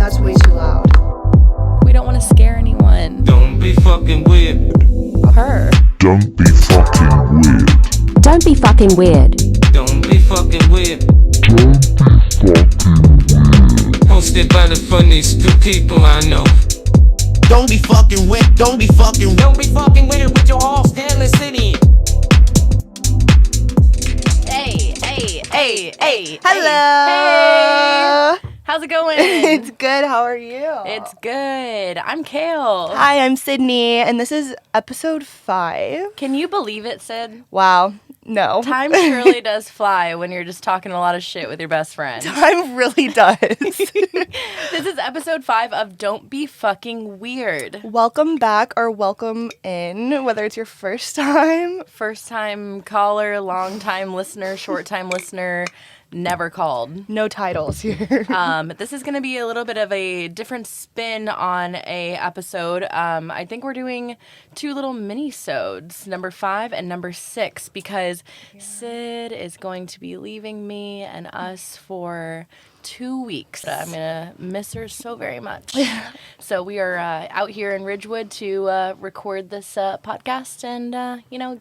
That's way too loud. We don't want to scare anyone. Don't be fucking weird. Her. Don't be fucking weird. Don't be fucking weird. Don't be fucking weird. Hosted by the funniest two people I know. Don't be fucking weird. Don't be fucking. Don't be fucking weird with your host, Kale and Sydne. Hey. Hello. Hey. How's it going? It's good. How are you? It's good. I'm Kale. Hi, I'm Sydney, and this is episode 5. Can you believe it, Sid? Wow. No. Time surely does fly when you're just talking a lot of shit with your best friend. Time really does. This is episode 5 of Don't Be Fucking Weird. Welcome back or welcome in, whether it's your first time. First time caller, long time listener, short time listener, never called. No titles here. This is going to be a little bit of a different spin on a episode. I think we're doing 2 little mini-sodes, number 5 and number 6, because Sid is going to be leaving me and us for 2 weeks. I'm going to miss her so very much. So we are out here in Ridgewood to record this podcast and,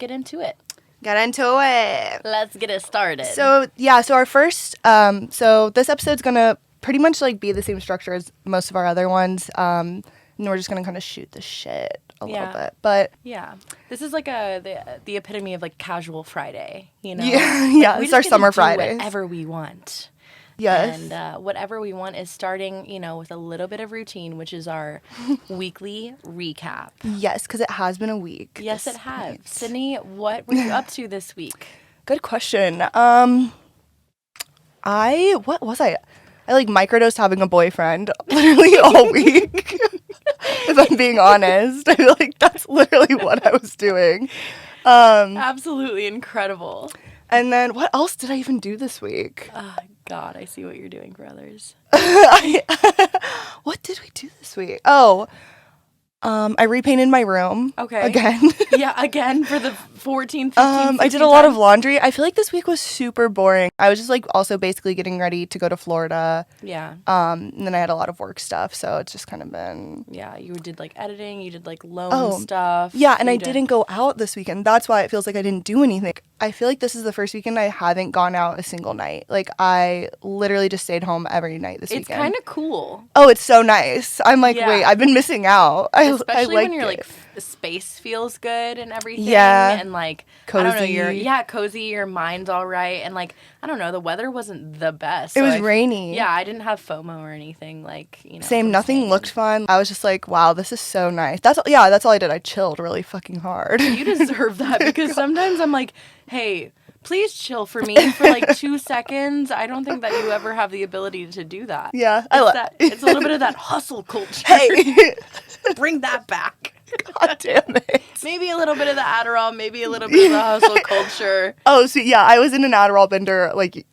get into it. Get into it. Let's get it started. So our first, so this episode's gonna pretty much like be the same structure as most of our other ones. And we're just gonna kind of shoot the shit a little bit. But yeah, this is like the epitome of like casual Friday, you know? Yeah, We it's just our get to summer do Fridays. whatever we want. Yes. And whatever we want is starting, with a little bit of routine, which is our weekly recap. Yes, because it has been a week. Yes, it has. Sydney, what were you up to this week? Good question. What was I? I like microdosed having a boyfriend literally all week. If I'm being honest, I feel like that's literally what I was doing. Absolutely incredible. And then what else did I even do this week? God, I see what you're doing for others. What did we do this week? Oh, I repainted my room. Okay. Again. Yeah, again for the 14th, 15th, I did a lot of laundry. I feel like this week was super boring. I was just like also basically getting ready to go to Florida. Yeah. And then I had a lot of work stuff, so it's just kind of been. Yeah, you did like editing, you did like loan stuff. Yeah, and I didn't go out this weekend. That's why it feels like I didn't do anything. I feel like this is the first weekend I haven't gone out a single night. Like I literally just stayed home every night this weekend. It's kind of cool. Oh, it's so nice. I'm like, Yeah. wait, I've been missing out. Especially I when you're it. like the space feels good and everything. Yeah. And like Cozy. I don't know, cozy, your mind's all right. And like, I don't know, the weather wasn't the best. It was rainy. Yeah, I didn't have FOMO or anything, like, Same, nothing looked fun. I was just like, wow, this is so nice. That's all I did. I chilled really fucking hard. You deserve that because sometimes I'm like, hey, please chill for me for like 2 seconds. I don't think that you ever have the ability to do that. Yeah, It's a little bit of that hustle culture. Hey, Bring that back. God damn it. Maybe a little bit of the Adderall, maybe a little bit of the hustle culture. Oh, so yeah, I was in an Adderall bender like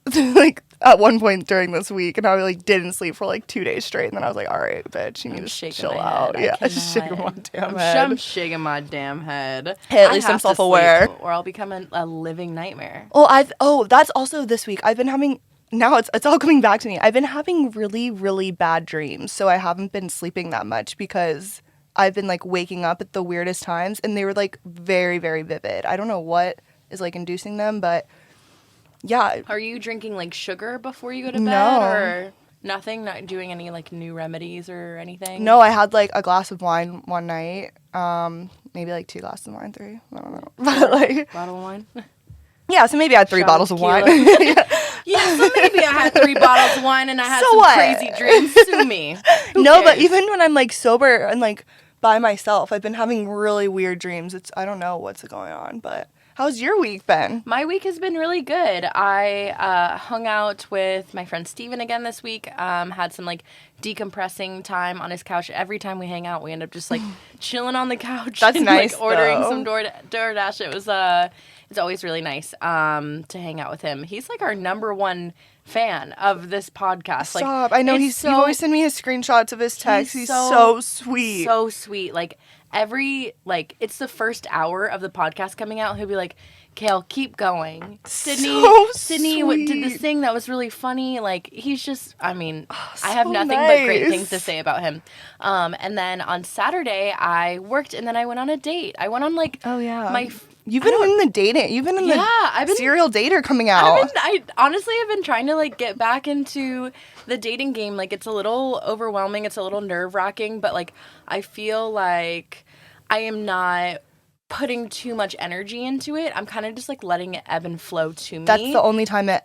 at one point during this week, and I like didn't sleep for like 2 days straight, and then I was like, all right, bitch, you need to chill out. Yeah, shaking my damn head. I'm shaking my damn head. Hey, at least I'm self-aware. Or I'll become a living nightmare. Well, that's also this week. I've been having. Now it's all coming back to me. I've been having really, really bad dreams, so I haven't been sleeping that much because I've been like waking up at the weirdest times, and they were like very, very vivid. I don't know what is like inducing them, but yeah. Are you drinking like sugar before you go to bed? No. Or nothing? Not doing any like new remedies or anything? No, I had like a glass of wine one night. Maybe like 2 glasses of wine, 3. I don't know. But like Bottle of wine? yeah, so maybe I had 3 bottles of wine. Yeah, so maybe I had 3 bottles of wine and I had So some what? crazy dreams. Sue me. Who No, but cares? even when I'm like sober and like by myself, I've been having really weird dreams. I don't know what's going on, but how's your week been? My week has been really good. I hung out with my friend Steven again this week. Had some like decompressing time on his couch. Every time we hang out, we end up just like chilling on the couch. That's and, nice, like ordering though. some DoorDash. It was it's always really nice to hang out with him. He's like our number one fan of this podcast. Stop. I know he always send me his screenshots of his texts. He's so sweet. So sweet. Like it's the first hour of the podcast coming out. He'll be like, Kale, keep going. Sydne did this thing that was really funny. Like, he's just, I have nothing but great things to say about him. And then on Saturday, I worked and then I went on a date. I went on You've been in the dating. You've been in the serial dater coming out. I honestly have been trying to like get back into the dating game. Like, it's a little overwhelming. It's a little nerve-wracking. But like, I feel like I am not putting too much energy into it. I'm kind of just like letting it ebb and flow to me. That's the only time it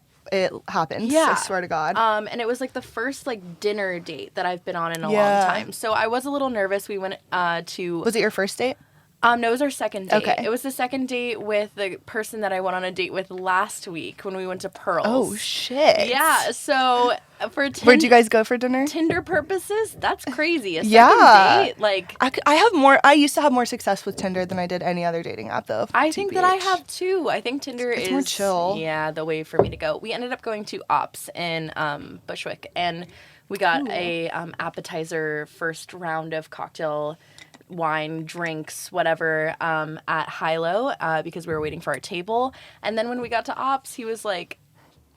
happens. I swear to God. And it was like the first like dinner date that I've been on in a long time. So I was a little nervous. We went to. Was it your first date? No, it was our second date. Okay. It was the second date with the person that I went on a date with last week when we went to Pearls. Oh, shit. Yeah, so where'd you guys go for dinner? Tinder purposes, that's crazy. A second date, like... I used to have more success with Tinder than I did any other dating app, though. I think that I have, too. I think Tinder is... more chill. Yeah, the way for me to go. We ended up going to Ops in Bushwick, and we got a appetizer first round of cocktail wine, drinks, whatever, at Hilo because we were waiting for our table. And then when we got to Ops, he was like,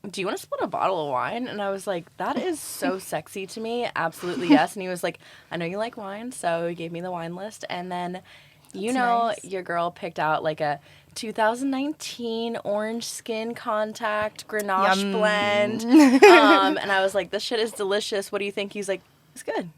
do you want to split a bottle of wine? And I was like, that is so sexy to me. Absolutely, yes. And he was like, I know you like wine. So he gave me the wine list. And then, your girl picked out like a 2019 orange skin contact Grenache blend. And I was like, this shit is delicious. What do you think? He's like, it's good.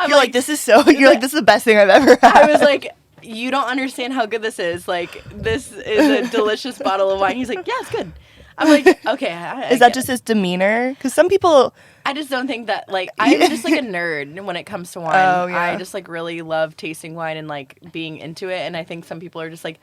You're like, this is the best thing I've ever had. I was like, you don't understand how good this is. Like, this is a delicious bottle of wine. He's like, yeah, it's good. I'm like, okay. Is that just his demeanor? Because some people... I just don't think that, like, I'm just like a nerd when it comes to wine. Oh, yeah. I just like really love tasting wine and like being into it. And I think some people are just like,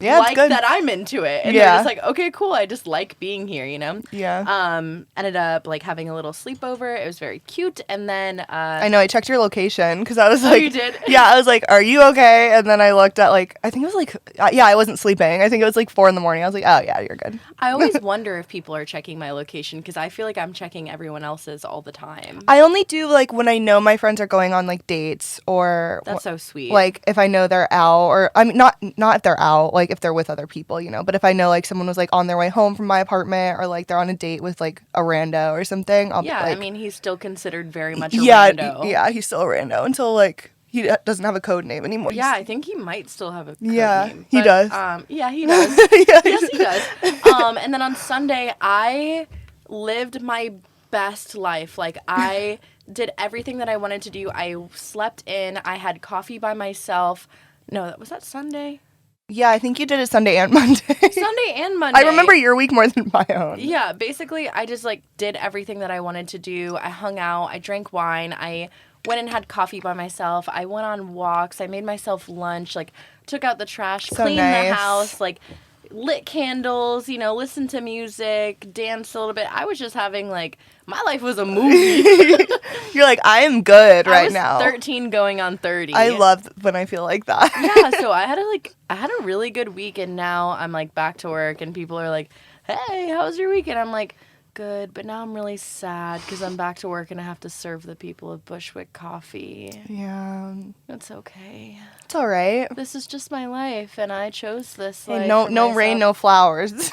yeah, like that I'm into it. And they're just like, okay, cool. I just like being here, you know? Yeah. Ended up like having a little sleepover. It was very cute. And then I know I checked your location because I was like, you did? Yeah, I was like, are you okay? And then I looked at like, I think it was like, I wasn't sleeping. I think it was like 4 a.m. I was like, oh yeah, you're good. I always wonder if people are checking my location because I feel like I'm checking everyone else's all the time. I only do like when I know my friends are going on like dates or that's so sweet. Like if I know they're out or I mean not if they're out, like if they're with other people, you know. But if I know like someone was like on their way home from my apartment or like they're on a date with like a rando or something, I'll be like, I mean he's still considered very much a rando. Yeah, he's still a rando until like he doesn't have a code name anymore. Yeah, I think he might still have a code name. But, he does. Yeah, he does. Yes, he does. And then on Sunday, I lived my best life. Like, I did everything that I wanted to do. I slept in. I had coffee by myself. No, was that Sunday? Yeah, I think you did it Sunday and Monday. Sunday and Monday. I remember your week more than my own. Yeah, basically, I just, like, did everything that I wanted to do. I hung out. I drank wine. I went and had coffee by myself. I went on walks. I made myself lunch, like, took out the trash, cleaned the house, like, lit candles, you know, listened to music, danced a little bit. I was just having, like, my life was a movie. You're like, I am good right now. I was 13 going on 30. I love when I feel like that. Yeah, so I had a really good week, and now I'm, like, back to work, and people are like, hey, how was your weekend? I'm like, good, but now I'm really sad because I'm back to work and I have to serve the people of Bushwick coffee. Yeah. That's okay. It's all right. This is just my life, and I chose this life. Hey, no rain, no flowers.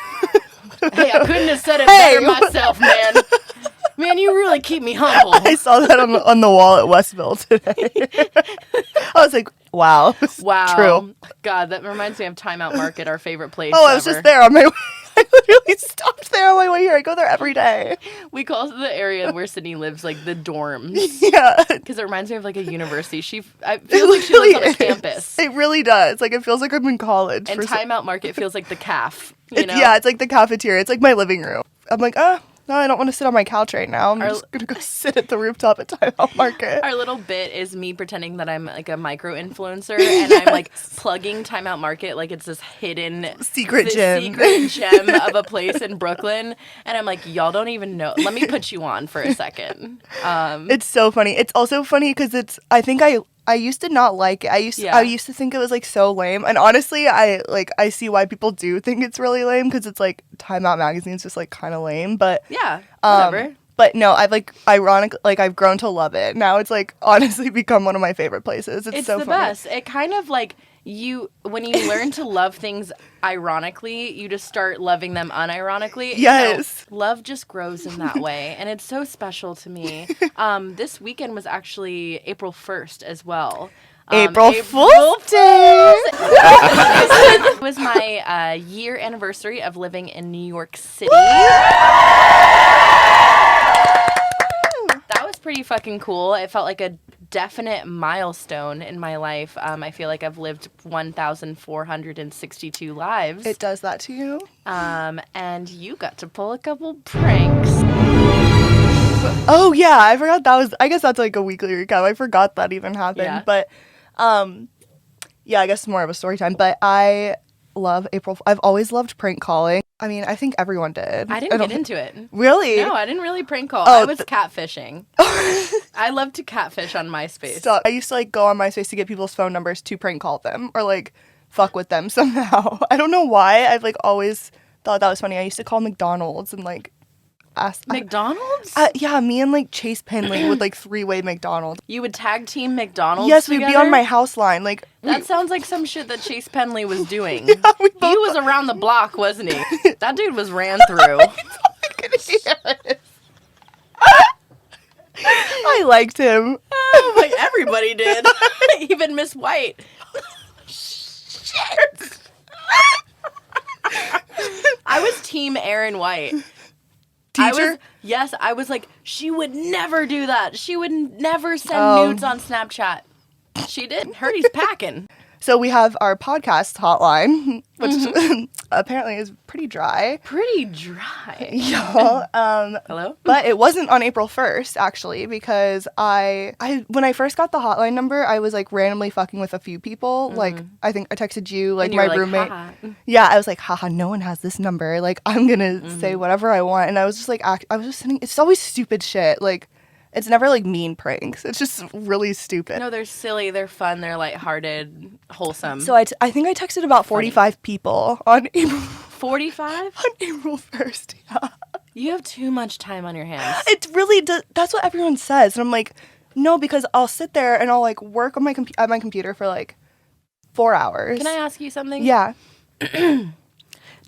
Hey, I couldn't have said it better myself, man. Man, you really keep me humble. I saw that on the wall at Westville today. I was like, wow. Wow. True. God, that reminds me of Time Out Market, our favorite place I was just there on my way. I literally stopped there on my way here. I go there every day. We call the area where Sydney lives, like, the dorms. Yeah. Because it reminds me of, like, a university. I feel like she lives on a campus. It really does. Like, it feels like I'm in college. And Time Out Market feels like the caf, you know? Yeah, it's like the cafeteria. It's like my living room. I'm like, no, I don't want to sit on my couch right now. I'm just going to go sit at the rooftop at Time Out Market. Our little bit is me pretending that I'm like a micro-influencer and I'm like plugging Time Out Market like it's this hidden secret gem of a place in Brooklyn. And I'm like, y'all don't even know. Let me put you on for a second. It's so funny. It's also funny because I think I used to not like it. I used to think it was like so lame. And honestly, I see why people do think it's really lame because it's like Time Out magazine's just like kind of lame. But yeah, whatever. But no, I've like I've grown to love it. Now it's like honestly become one of my favorite places. It's so the funny. best. It kind of like when you learn to love things ironically, you just start loving them unironically. Yes. Love just grows in that way, and it's so special to me. This weekend was actually April 1st as well. April Fool's Day. It was my year anniversary of living in New York City. That was pretty fucking cool. It felt like a definite milestone in my life. I feel like I've lived 1,462 lives. It does that to you? And you got to pull a couple pranks. Oh yeah, I forgot that was. I guess that's like a weekly recap. I forgot that even happened. Yeah. But, yeah, I guess it's more of a story time. But I love April. I've always loved prank calling. I mean, I think everyone did. I didn't get into it. Really? No, I didn't really prank call. Oh, I was catfishing. I love to catfish on MySpace. So I used to like go on MySpace to get people's phone numbers to prank call them or like fuck with them somehow. I don't know why. I've like always thought that was funny. I used to call McDonald's and like ask McDonald's? yeah, me and like Chase Penley would like three-way McDonald's. You would tag team McDonald's Yes, we'd be together? on my house line. Like That sounds like some shit that Chase Penley was doing. we He both was around the block, wasn't he? That dude was ran through. I liked him. Oh, like everybody did. Even Miss White. Shit. I was team Aaron White. Teacher? I was like, she would never do that. She would never send nudes on Snapchat. She did. Heard he's packing. So we have our podcast hotline, which apparently is pretty dry. Pretty dry. Y'all. Hello? But it wasn't on April 1st, actually, because I when I first got the hotline number, I was like randomly fucking with a few people. Like, I think I texted you, like And you my were like, roommate. "Haha." Yeah, I was like, haha, no one has this number. Like, I'm gonna say whatever I want. And I was just like, I was just sending, it's always stupid shit. Like, it's never like mean pranks. It's just really stupid. No, they're silly. They're fun. They're lighthearted, wholesome. So I think I texted about 45 people on April 45? on April 1st. Yeah. You have too much time on your hands. It really does. That's what everyone says. And I'm like, no, because I'll sit there and I'll like work on at my computer for like 4 hours. Can I ask you something? Yeah.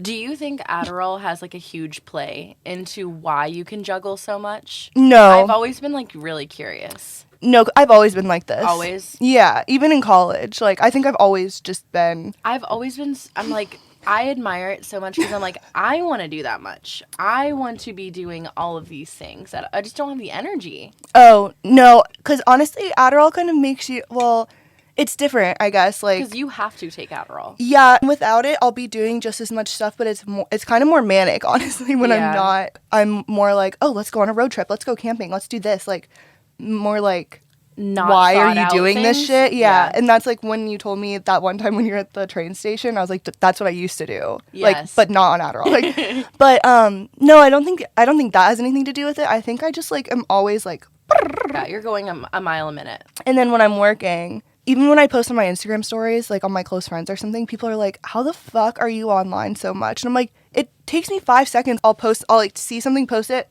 Do you think Adderall has like a huge play into why you can juggle so much? No. I've always been like really curious. No, I've always been like this. Always? Yeah, even in college. Like, I think I've always just been. I'm like, I admire it so much because I'm like, I want to do that much. I want to be doing all of these things. That I just don't have the energy. Oh, no, because honestly, Adderall kind of makes you, well, it's different, I guess. Like, Because you have to take Adderall. yeah, without it, I'll be doing just as much stuff, but it's kind of more manic, honestly, when Yeah. I'm more like, oh, let's go on a road trip, let's go camping, let's do this, like, more like, Not why are thought you out doing this things? shit? Yeah. And that's like when you told me that one time when you were at the train station, I was like, that's what I used to do. Like, Yes. but not on Adderall. Like, but no, I don't think that has anything to do with it. I think I just like am always like, Yeah, you're going a mile a minute. and then when I'm working, even when I post on my Instagram stories, like on my close friends or something, people are like, how the fuck are you online so much? And I'm like, it takes me 5 seconds. I'll like see something, post it.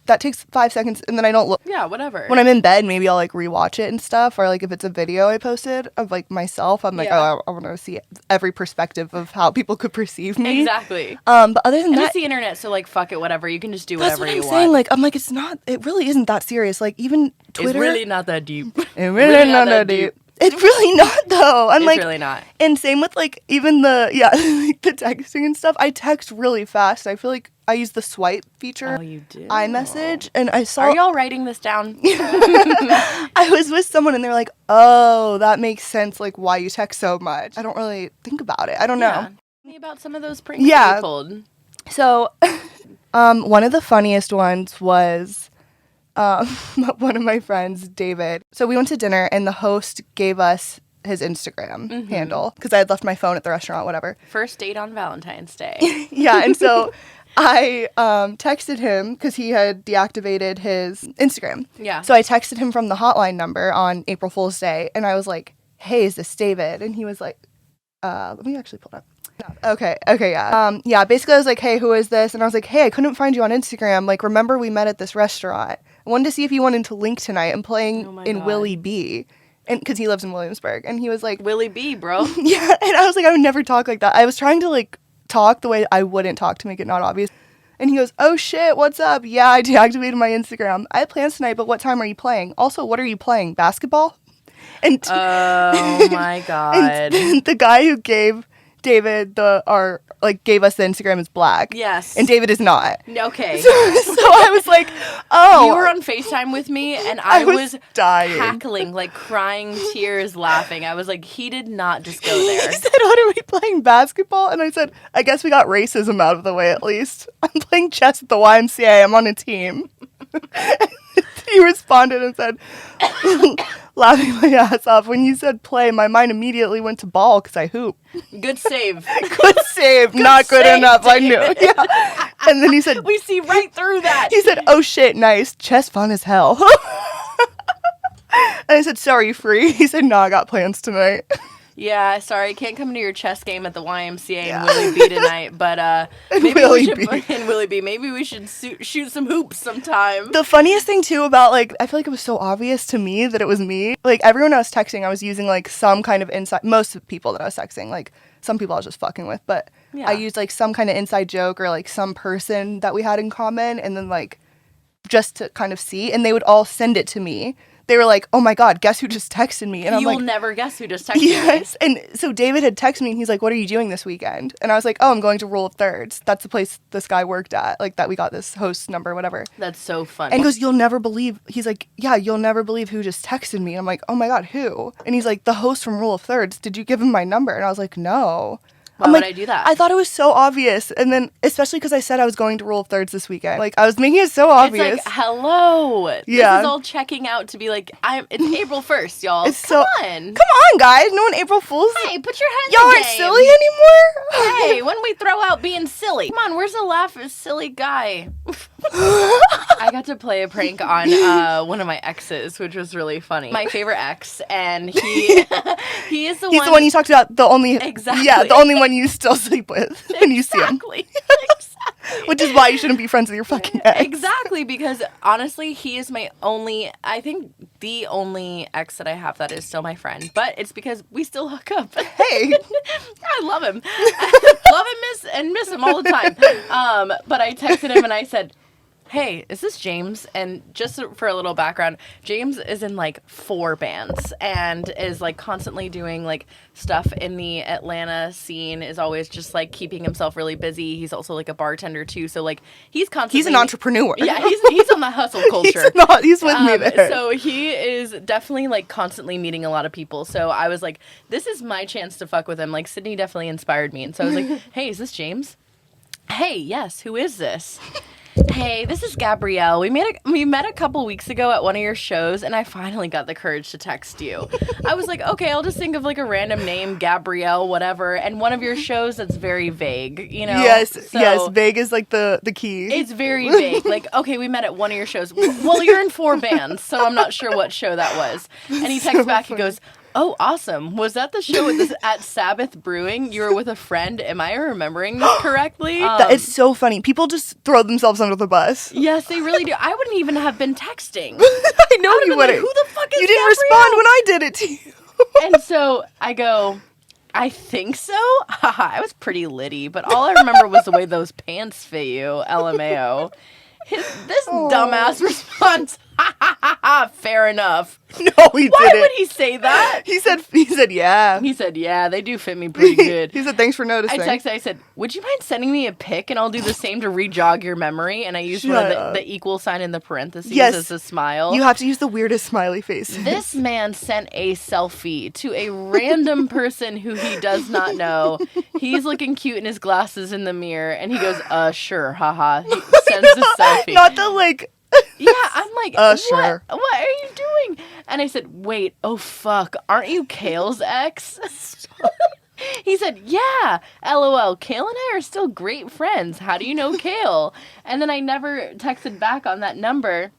That takes 5 seconds, and then I don't look. Yeah, whatever. When I'm in bed, maybe I'll like rewatch it and stuff, or like if it's a video I posted of like myself, I'm like, Yeah. oh, I want to see every perspective of how people could perceive me. Exactly. But other than And that, it's the internet, so like fuck it, whatever. You can just do that's whatever what you I'm want. saying. Like, I'm like, it really isn't that serious. Like, even Twitter, It's really not that deep. it really not that deep. It's really not though. I'm It's like, really not. and same with like even the like the texting and stuff. I text really fast. I feel like I use the swipe feature. Oh, you do. iMessage, and I saw. Are y'all writing this down? I was with someone and they're like, "Oh, that makes sense. Like, why you text so much." I don't really think about it. I don't know. Yeah. Tell me about some of those pranks Yeah. you pulled. So, one of the funniest ones was one of my friends, David. So we went to dinner and the host gave us his Instagram handle because I had left my phone at the restaurant, whatever. First date on Valentine's Day. Yeah, and so I texted him because he had deactivated his Instagram. Yeah. So I texted him from the hotline number on April Fool's Day, and I was like, "Hey, is this David?" And he was like, "Let me actually pull it up." Okay, yeah. Yeah, basically I was like, hey, who is this? And I was like, hey, I couldn't find you on Instagram. Like, remember we met at this restaurant? I wanted to see if you wanted to link tonight. I'm playing Oh my in God. Willie B. And because he lives in Williamsburg. And he was like, Willie B, bro. yeah. And I was like, I would never talk like that. I was trying to like talk the way I wouldn't talk to make it not obvious. And he goes, oh shit, what's up? Yeah, I deactivated my Instagram. I have plans tonight, but what time are you playing? Also, what are you playing? Basketball? And Oh my God. and the guy who gave David gave us the Instagram is black. Yes. And David is not. Okay. So I was like, oh. You were on FaceTime with me, and I was dying. cackling, like crying tears, laughing. I was like, he did not just go He there. said, what are we playing, basketball? And I said, I guess we got racism out of the way at least. I'm playing chess at the YMCA. I'm on a team. He responded and said, laughing my ass off, when you said play, my mind immediately went to ball because I hoop. Good save. Good save. Not good save, enough. I knew. David. Yeah. And then he said, We see right through that. he said, oh shit, nice. Chess fun as hell. And I said, so are you free? He said, no, I got plans tonight. Yeah, sorry, can't come to your chess game at the YMCA in Willie B tonight, but maybe Willie we should B. in Willie B. Maybe we should shoot some hoops sometime. The funniest thing too about like, I feel like it was so obvious to me that it was me. Like everyone I was texting, I was using like some kind of inside. Most of the people that I was texting, like some people I was just fucking with, but Yeah. I used like some kind of inside joke or like some person that we had in common, and then like just to kind of see, and they would all send it to me. They were like, "Oh my god, guess who just texted me?" And I'm You'll like, never guess who just texted yes. And so David had texted me and he's like, what are you doing this weekend? And I was like, oh, I'm going to Rule of Thirds. That's the place this guy worked at, like that we got this host number, whatever. me. That's so funny. And he goes, you'll never believe, he's like, yeah, you'll never believe who just texted me. And I'm like, oh my God, who? And he's like, the host from Rule of Thirds. Did you give him my number? And I was like, no. Why I'm would like, I do that? I thought it was so obvious. And then, especially because I said I was going to Rule of Thirds this weekend. Like, I was making it so obvious. It's like, hello. Yeah. This is all checking out to be like, it's April 1st, y'all. It's Come so- on. Come on, guys. No one April Fools. Hey, put your head in Y'all the aren't game. silly anymore? Hey, when we throw out being silly. Come on, where's the laugh at silly guy? I got to play a prank on one of my exes, which was really funny. My favorite ex, and he he is the He's one. the one you talked about, the only, Exactly. yeah, the only one you still sleep with when you see him. Exactly. Which is why you shouldn't be friends with your fucking ex. Exactly, because honestly, he is my only, I think the only ex that I have that is still my friend. But it's because we still hook up. Hey. I love him. I love and miss him all the time. But I texted him and I said, hey, is this James? And just for a little background, James is in like 4 bands and is like constantly doing like stuff in the Atlanta scene, is always just like keeping himself really busy. He's also like a bartender too. So like he's constantly... He's an entrepreneur. Yeah, he's on the hustle culture. He's with me there. So he is definitely like constantly meeting a lot of people. So I was like, this is my chance to fuck with him. Like Sydney definitely inspired me. And so I was like, hey, is this James? Hey, yes, who is this? Hey, this is Gabrielle. We met a couple weeks ago at one of your shows, and I finally got the courage to text you. I was like, okay, I'll just think of like a random name, Gabrielle, whatever, and one of your shows that's very vague, you know? Yes, So yes, vague is like the key. it's very vague. Like, okay, we met at one of your shows. Well, you're in 4 bands, so I'm not sure what show that was. And he texts back, he goes, oh, awesome. Was that the show at Sabbath Brewing? You were with a friend. Am I remembering this correctly? It's so funny. People just throw themselves under the bus. Yes, they really do. I wouldn't even have been texting. I know I'd have you been like, wouldn't. who the fuck is You didn't Gabrielle? respond when I did it to you. And so I go, I think so? Haha, I was pretty litty, but all I remember was the way those pants fit you, LMAO. This dumbass response, ha ha ha ha, fair enough. No, he Why didn't. would he say that? He said, yeah. He said, yeah, they do fit me pretty good. He said, thanks for I noticing. texted, I said, would you mind sending me a pic and I'll do the same to re-jog your memory? And I used one Shut of up. the equal sign in the parentheses Yes. as a smile. You have to use the weirdest smiley face. This man sent a selfie to a random person who he does not know. He's looking cute in his glasses in the mirror, and he goes, sure, haha. He sends the selfie. Not the like... Yeah, I'm like, sure. What are you doing? And I said, wait, oh fuck, aren't you Kale's ex? He said, yeah, LOL, Kale and I are still great friends. How do you know Kale? And then I never texted back on that number.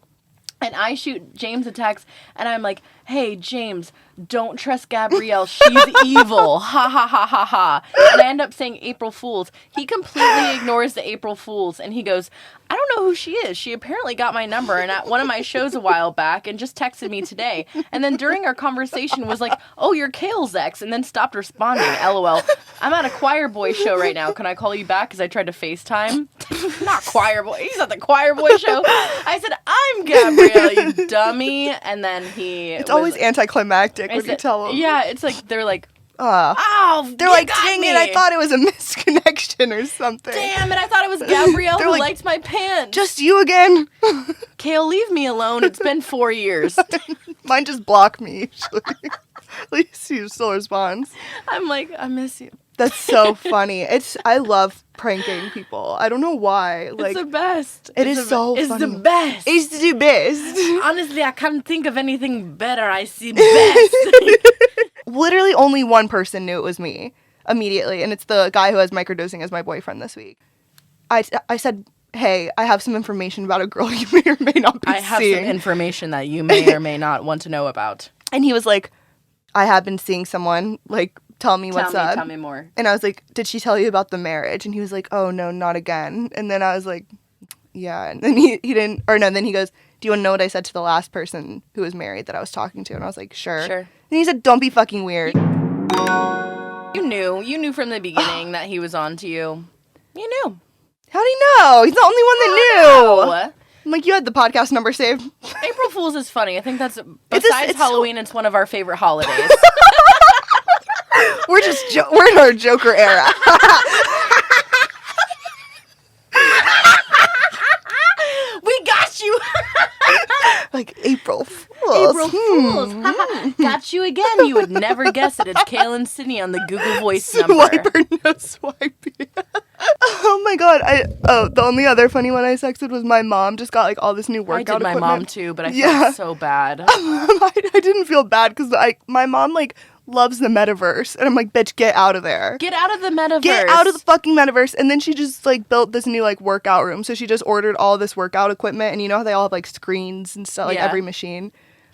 And I shoot James a text, and I'm like, hey, James, don't trust Gabrielle. She's evil. Ha, ha, ha, ha, ha. And I end up saying April Fools. He completely ignores the April Fools, and he goes, I don't know who she is. She apparently got my number and at one of my shows a while back and just texted me today. And then during our conversation was like, oh, you're Kale's ex, and then stopped responding. LOL. I'm at a choir boy show right now. Can I call you back? Because I tried to FaceTime. Not choir boy. He's at the choir boy show. I said, I'm Gabrielle, you dummy. And then It's always anticlimactic when you tell them. Yeah, it's like, they're like, they're like, dang it, I thought it was a misconnection or something. Damn it, I thought it was Gabrielle who liked my pants. Just you again? Kale, leave me alone. It's been 4 years. Mine just block me, usually. At least he still responds. I'm like, I miss you. That's so funny. I love pranking people. I don't know why. Like, it's the best. It's so funny. It's the best. It's the best. Honestly, I can't think of anything better. I see best. Literally only one person knew it was me immediately, and it's the guy who has microdosing as my boyfriend this week. I said, hey, I have some information about a girl you may or may not be seeing. I have some information that you may or may not want to know about. And he was like, I have been seeing someone, like, tell me what's up. Tell me more. And I was like, did she tell you about the marriage? And he was like, oh, no, not again. And then I was like, yeah. And then he didn't, or no, then he goes, do you want to know what I said to the last person who was married that I was talking to? And I was like, sure. And he said, don't be fucking weird. You knew from the beginning that he was on to you. You knew. How'd he know? He's the only one that knew. I'm like, you had the podcast number saved. April Fool's is funny. I think that's, besides Halloween, it's one of our favorite holidays. We're in our Joker era. We got you. Like April Fools. April Fools. Got you again. You would never guess it. It's Kale and Sydne on the Google Voice number. Swiper, no swipey. Oh my god. The only other funny one I texted was my mom just got like all this new workout equipment. I did my mom too, but I felt so bad. I didn't feel bad because my mom like loves the Metaverse, and I'm like, bitch, get out of there. Get out of the Metaverse. Get out of the fucking Metaverse. And then she just like built this new like workout room. So she just ordered all this workout equipment, and you know how they all have like screens and stuff, like every machine.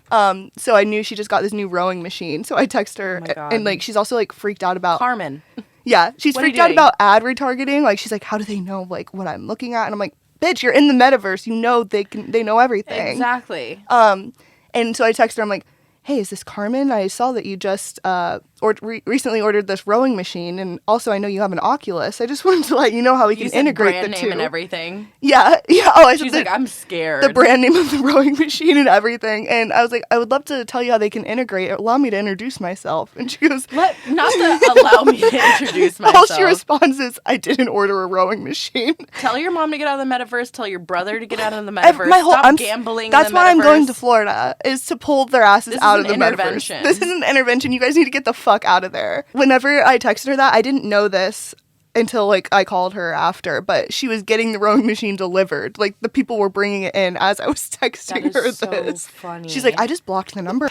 So I knew she just got this new rowing machine. So I text her, and like she's also like freaked out about Carmen. Yeah, she's freaked out about ad retargeting. Like she's like, how do they know like what I'm looking at? And I'm like, bitch, you're in the Metaverse. You know they know everything. Exactly. And so I text her. I'm like, hey, is this Carmen? I saw that you just recently ordered this rowing machine, and also I know you have an Oculus. I just wanted to let you know how we can integrate brand the name two. And everything. Yeah. Oh, she's like, I'm scared. The brand name of the rowing machine and everything. And I was like, I would love to tell you how they can integrate. Allow me to introduce myself. And she goes, not to allow me to introduce myself. All she responds is, I didn't order a rowing machine. Tell your mom to get out of the Metaverse. Tell your brother to get out of the Metaverse. Stop gambling. That's in the Metaverse. why I'm going to Florida, is to pull their asses out of the intervention. Metaverse. This is an intervention. You guys need to get the fuck out of there. Whenever I texted her that, I didn't know this until like I called her after, but she was getting the rowing machine delivered. Like the people were bringing it in as I was texting her so this. Funny. She's like, I just blocked the number.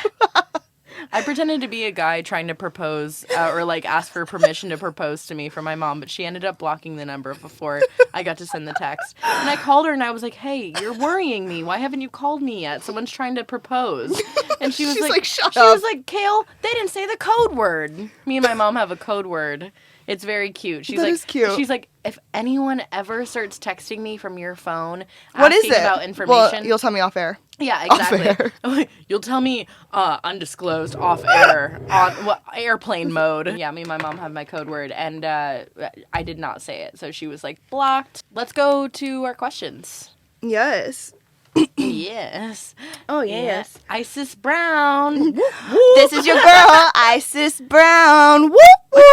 I pretended to be a guy trying to propose or like ask for permission to propose to me from my mom, but she ended up blocking the number before I got to send the text. And I called her and I was like, hey, you're worrying me. Why haven't you called me yet? Someone's trying to propose. And she was like, shut up. She was like, Kale, they didn't say the code word. Me and my mom have a code word. It's very cute. She's that like, is cute. She's like, if anyone ever starts texting me from your phone what asking is it? about information. Well, you'll tell me off air. Yeah, exactly. Off air. You'll tell me undisclosed off air on airplane mode. Yeah, me and my mom have my code word, and I did not say it, so she was like blocked. Let's go to our questions. Yes. Yes. Oh yeah. Yes. Isis Brown. This is your girl, Isis Brown. Whoop whoop.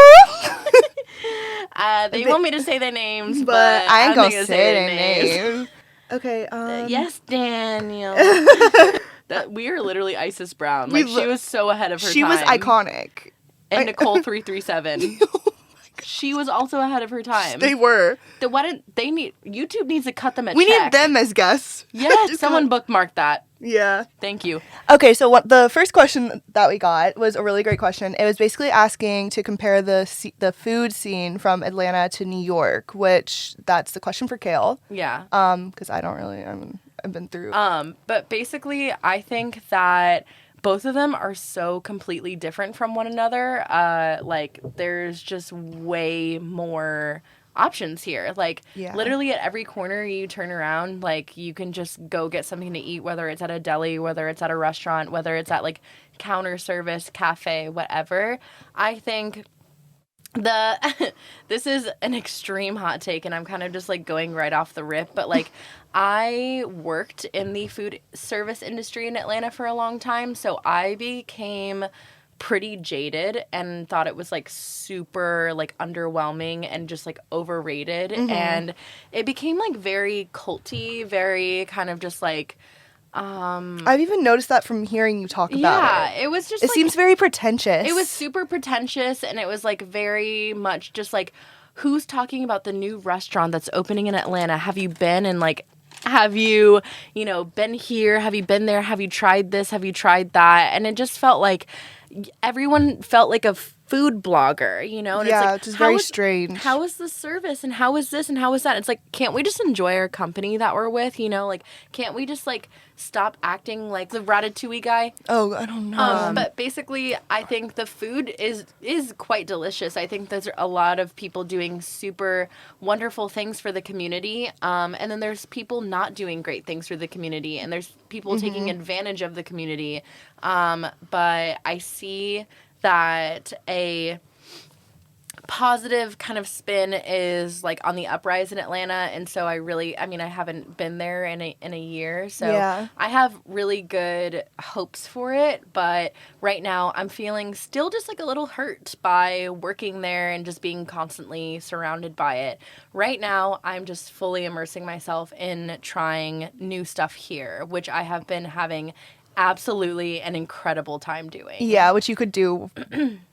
They want me to say their names, but I ain't gonna say their their names. Okay. Yes, Daniel. We are literally Isis Brown. Like she was so ahead of her time. She was iconic. And Nicole 337. She was also ahead of her time. They were. YouTube needs to cut them a check. We need them as guests. Yes, someone bookmarked that. Yeah. Thank you. Okay, so the first question that we got was a really great question. It was basically asking to compare the food scene from Atlanta to New York, which that's the question for Kale. Yeah. Because I don't really. I've been through. But basically, I think that both of them are so completely different from one another. Like, there's just way more options here. Like, Yeah. literally at every corner you turn around, like, you can just go get something to eat, whether it's at a deli, whether it's at a restaurant, whether it's at, like, counter service, cafe, whatever. I think this is an extreme hot take, and I'm kind of just like going right off the rip, but like I worked in the food service industry in Atlanta for a long time, so I became pretty jaded and thought it was like super like underwhelming and just like overrated, and it became like very culty, very kind of just like I've even noticed that from hearing you talk about it. it was just It like, seems very pretentious. it was super pretentious, and it was like very much just like, who's talking about the new restaurant that's opening in Atlanta? Have you been? And like, have you, been here? Have you been there? Have you tried this? Have you tried that? And it just felt like everyone felt like a food blogger, and it's like, which is very strange. How is the service, and how is this, and how is that? It's like, can't we just enjoy our company that we're with? Like, can't we just like stop acting like the Ratatouille guy? Oh, I don't know. But basically, I think the food is quite delicious. I think there's a lot of people doing super wonderful things for the community, and then there's people not doing great things for the community, and there's people taking advantage of the community. But I see that a positive kind of spin is like on the uprise in Atlanta, and so I haven't been there in a year, so Yeah. I have really good hopes for it, but right now I'm feeling still just like a little hurt by working there and just being constantly surrounded by it. Right now I'm just fully immersing myself in trying new stuff here, which I have been having absolutely an incredible time doing. Yeah, which you could do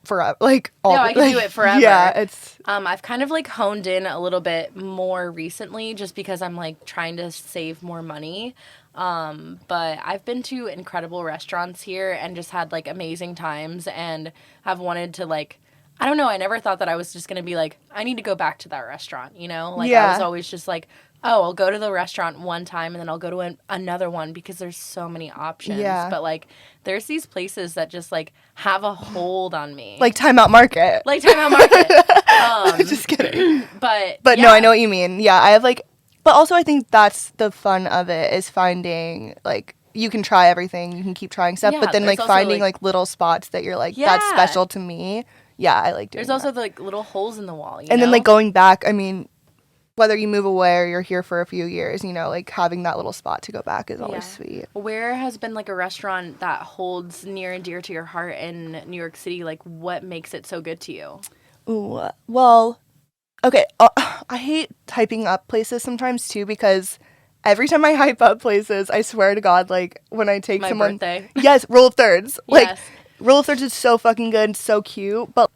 forever. Like, all I could do it forever. Yeah, it's... I've kind of like honed in a little bit more recently just because I'm like trying to save more money. But I've been to incredible restaurants here and just had like amazing times, and have wanted to like, I don't know, I never thought that I was just going to be like, I need to go back to that restaurant, Like, I was always just like, oh, I'll go to the restaurant one time and then I'll go to another one because there's so many options. Yeah. But, like, there's these places that just, like, have a hold on me. Like Time Out Market. Like Time Out Market. Just kidding. But no, I know what you mean. Yeah, I have like... But also I think that's the fun of it, is finding, like... You can try everything, you can keep trying stuff, Yeah, but then, there's like, also, finding, like... like, little spots that you're like, that's Yeah. special to me. Yeah, I like doing There's also, that. like, little holes in the wall, And then, like, going back, I mean... Whether you move away or you're here for a few years, like having that little spot to go back is always sweet. Where has been like a restaurant that holds near and dear to your heart in New York City? Like, what makes it so good to you? Ooh, well, okay. I hate hyping up places sometimes too, because every time I hype up places, I swear to God, like when I take My someone, birthday. yes, Rule of Thirds, like Yes. Rule of Thirds is so fucking good, so cute, but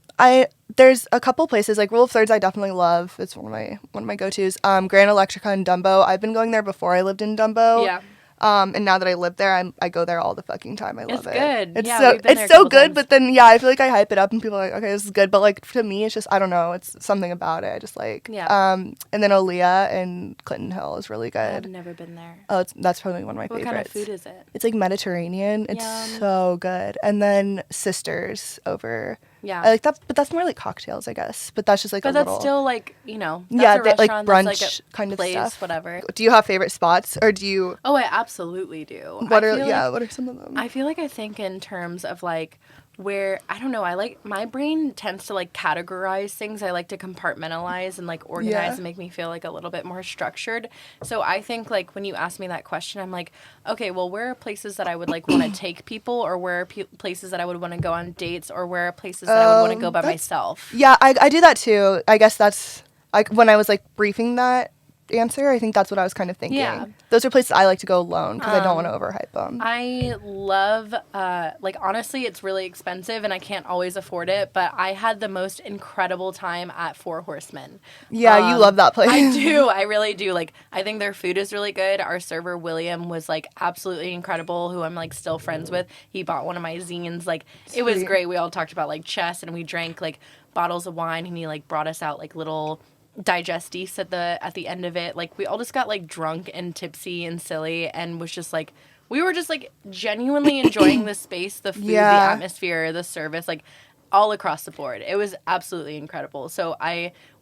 there's a couple places like Rule of Thirds I definitely love. It's one of my go-tos. Grand Electrica in Dumbo. I've been going there before I lived in Dumbo. Yeah. And now that I live there, I go there all the fucking time. I love It's it. good. It's Yeah, so we've been there a it's so couple good. times. But then I feel like I hype it up and people are like, okay, this is good. But like to me, it's just, I don't know. It's something about it. I just like. Yeah. And then Aaliyah in Clinton Hill is really I've good. never been there. Oh, that's probably one of my What favorites. kind of food is it? It's like Mediterranean. It's Yum. so good. And then Sisters over. Yeah. I like that, but that's more like cocktails, I guess. But that's just like But a that's little. still like, that's Yeah, a like restaurant, brunch that's like a kind of place, stuff. whatever. Do you have favorite spots, or do you? Oh, I absolutely do. What I are feel like- what are some of them? I feel like I think in terms of like where, I don't know, I like, my brain tends to like categorize things. I like to compartmentalize and like organize Yeah. and make me feel like a little bit more structured. So I think like when you ask me that question, I'm like, okay, well, where are places that I would like want to take people, or where are places that I would want to go on dates, or where are places that I would want to go by myself? Yeah, I do that too. I guess that's like when I was like briefing that answer, I think that's what I was kind of thinking. Yeah. Those are places I like to go alone because I don't want to overhype them. I love, like, honestly, it's really expensive and I can't always afford it, but I had the most incredible time at Four Horsemen. Yeah, you love that place. I do. I really do. Like, I think their food is really good. Our server, William, was, like, absolutely incredible, who I'm, like, still friends with. He bought one of my zines. Like, it was Sweet. great. We all talked about, like, chess, and we drank, like, bottles of wine, and he, like, brought us out, like, little digesties at the end of it. Like we all just got like drunk and tipsy and silly and was just like we were just like genuinely enjoying the space, the food, the atmosphere, the service, like all across the board. It was absolutely incredible. So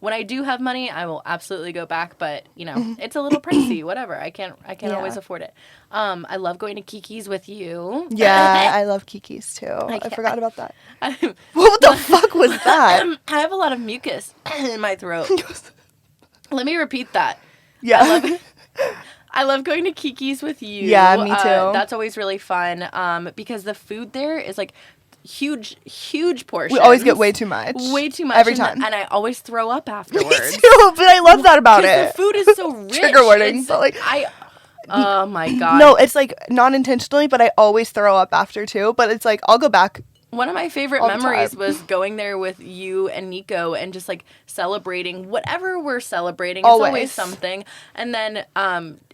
when I do have money, I will absolutely go back, but you know, it's a little pricey, whatever. I can't always afford it. I love going to Kiki's with you. Yeah, I love Kiki's too. I forgot about that. What the fuck was that? I have a lot of mucus in my throat. Let me repeat that. Yeah. I love going to Kiki's with you. Yeah, me too. That's always really fun because the food there is like huge portions. We always get way too much. Way too much. Every time. And I always throw up afterwards. Me too, but I love that about it. The food is so rich. Trigger warning, but like... Oh my God. No, it's like not intentionally, but I always throw up after too. But it's like, I'll go back. One of my favorite memories was going there with you and Nico and just like celebrating whatever we're celebrating. It's always something. And then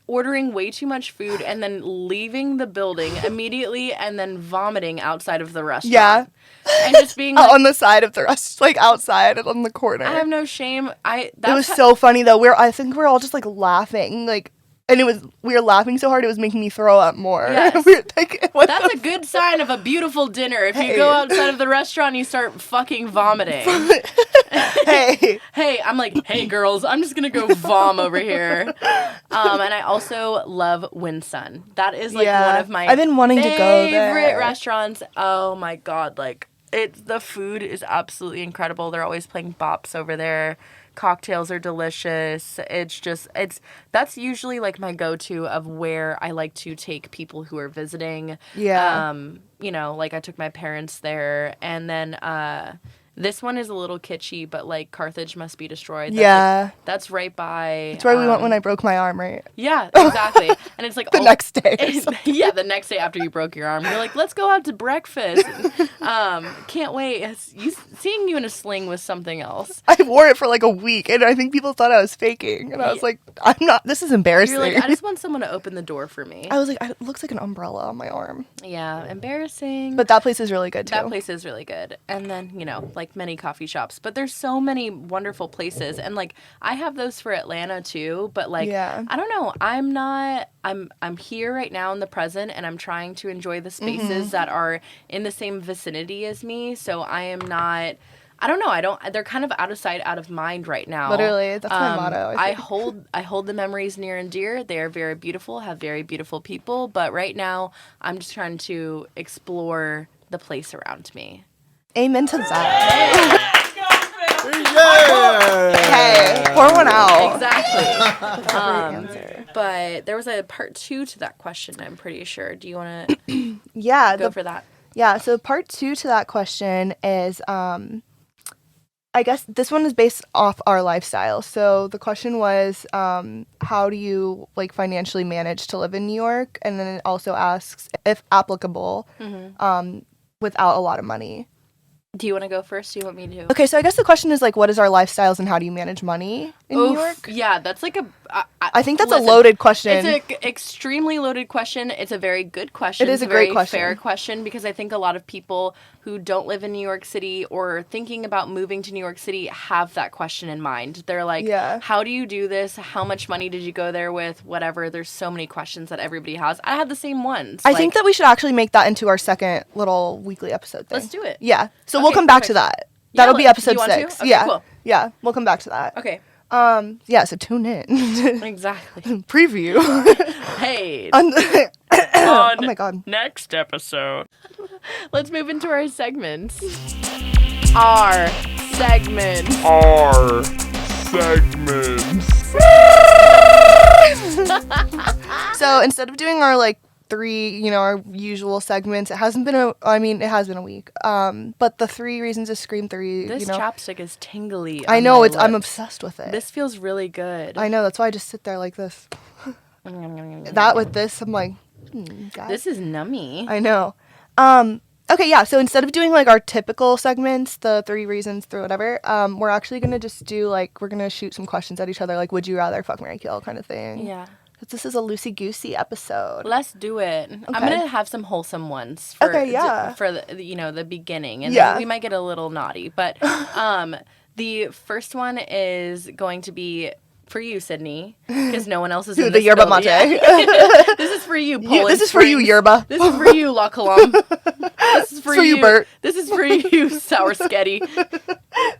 ordering way too much food and then leaving the building immediately and then vomiting outside of the restaurant. Yeah. And just being like, on the side of the rest, like outside and on the corner. I have no shame. It was so funny though. I think we're all just like laughing, like. And we were laughing so hard it was making me throw up more. Yes. We were like, that's a good sign of a beautiful dinner. If you go outside of the restaurant and you start fucking vomiting. Hey, I'm like, hey girls, I'm just gonna go vom over here. And I also love Winsun. That is like one of my I've been wanting to go there. favorite restaurants. Oh my God, like the food is absolutely incredible. They're always playing bops over there. Cocktails are delicious. That's usually like my go-to of where I like to take people who are visiting. Yeah. You know, like I took my parents there, and then this one is a little kitschy, but like Carthage Must Be Destroyed. That's right by. That's where we went when I broke my arm, right? Yeah, exactly. And it's like the next day. Yeah, the next day after you broke your arm, you're like, let's go out to breakfast. Can't wait. Seeing you in a sling was something else. I wore it for like a week, and I think people thought I was faking, and I was like, I'm not. This is embarrassing. You're like, I just want someone to open the door for me. I was like, it looks like an umbrella on my arm. Yeah, embarrassing. But that place is really good too. That place is really good. And then, you know, like many coffee shops, but there's so many wonderful places, and like I have those for Atlanta too, but like I don't know, I'm here right now in the present, and I'm trying to enjoy the spaces that are in the same vicinity as me, so I am not, I don't know, they're kind of out of sight, out of mind right now. Literally, that's my motto. I hold the memories near and dear. They are very beautiful, have very beautiful people, but right now I'm just trying to explore the place around me. Amen to that. Hey, pour one out. Exactly. But there was a part 2 to that question, I'm pretty sure. Do you want to go for that? Yeah, so part 2 to that question is, I guess this one is based off our lifestyle. So the question was, how do you like financially manage to live in New York? And then it also asks, if applicable, without a lot of money. Do you want to go first? Do you want me to? Okay, so I guess the question is like, what is our lifestyles and how do you manage money in New York? Yeah, that's like I think that's a loaded question. It's an extremely loaded question. It's a very good question. It is a great question. Fair question, because I think a lot of people who don't live in New York City or are thinking about moving to New York City have that question in mind. They're like, how do you do this? How much money did you go there with? Whatever. There's so many questions that everybody has. I had the same ones. I think that we should actually make that into our second little weekly episode thing. Let's do it. Yeah. So we'll come back to that. That'll be episode 6. Okay, cool. Yeah, we'll come back to that. Okay. Yeah, so tune in. Exactly. Preview. Hey. Oh my God. Next episode. Let's move into our segments. Our segments. So instead of doing our like 3, our usual segments, it has been a week. But the 3 reasons to scream 3, This chapstick is tingly. I know, I'm obsessed with it. This feels really good. I know, that's why I just sit there like this. That with this, I'm like, guys. This is nummy. I know. Okay, yeah, so instead of doing like our typical segments, the 3 reasons through whatever, we're actually gonna just do like, we're gonna shoot some questions at each other, like, would you rather, fuck, marry, kill kind of thing. Yeah. This is a loosey-goosey episode. Let's do it. Okay. I'm going to have some wholesome ones for the beginning. And then we might get a little naughty. But The first one is going to be for you, Sydney, because no one else is in The this yerba building. mate. Yeah. This is for you, Poland This is for you, Springs. yerba. This is for you, La Colombe. This is for you, Bert. This is for you, Sour Sketty.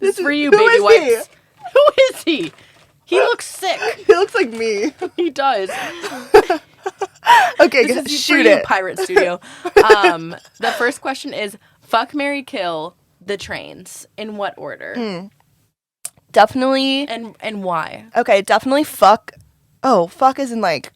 This is for you, Who Baby is he? Wipes. Who is he? He looks sick. He looks like me. He does. Okay, This is shoot for you, it. Pirate Studio. The first question is fuck, marry, kill the trains. In what order? Definitely. And why? Okay, definitely fuck. Oh, fuck is in like.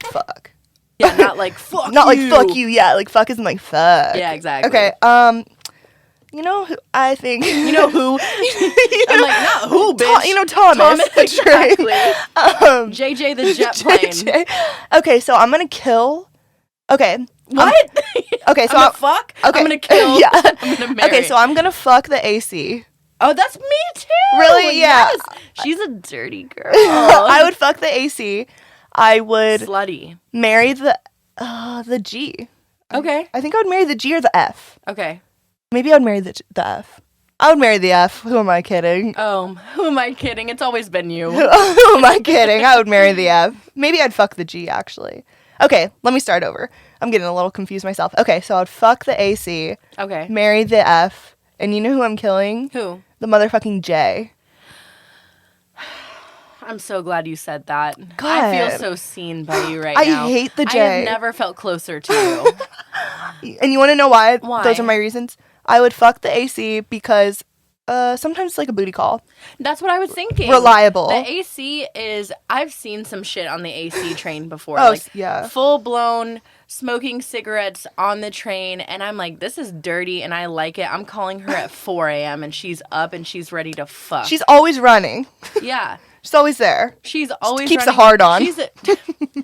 Fuck. Yeah, not like fuck Not you. like fuck you, yeah. Like fuck is in like fuck. Yeah, exactly. Okay, you know who I think. You know who? I'm like, not who, bitch. You know Thomas. the train. exactly. JJ the jet plane. JJ. Okay, so I'm gonna kill. Okay. What? Okay, so I'm gonna fuck. Okay. I'm gonna kill. Yeah. I'm gonna marry. Okay, so I'm gonna fuck the AC. Oh, that's me too. Really? Yeah. Yes. She's a dirty girl. I would fuck the AC. I would Slutty. marry the G. Okay. I think I would marry the G or the F. Okay. Maybe I'd marry the F. I would marry the F. Who am I kidding? Who am I kidding? It's always been you. Who am I kidding? I would marry the F. Maybe I'd fuck the G, actually. Okay, let me start over. I'm getting a little confused myself. Okay, so I'd fuck the AC, Okay. marry the F, and you know who I'm killing? Who? The motherfucking J. I'm so glad you said that. God. I feel so seen by you right I now. hate the I J. have never felt closer to you. And you want to know why? Why? Those are my reasons. I would fuck the AC because sometimes it's like a booty call. That's what I was thinking. Reliable. The AC is, I've seen some shit on the AC train before. Oh, like, yeah. Full blown smoking cigarettes on the train. And I'm like, this is dirty and I like it. I'm calling her at 4 a.m. and she's up and she's ready to fuck. She's always running. yeah. She's always there. She's always keeps the running. hard on.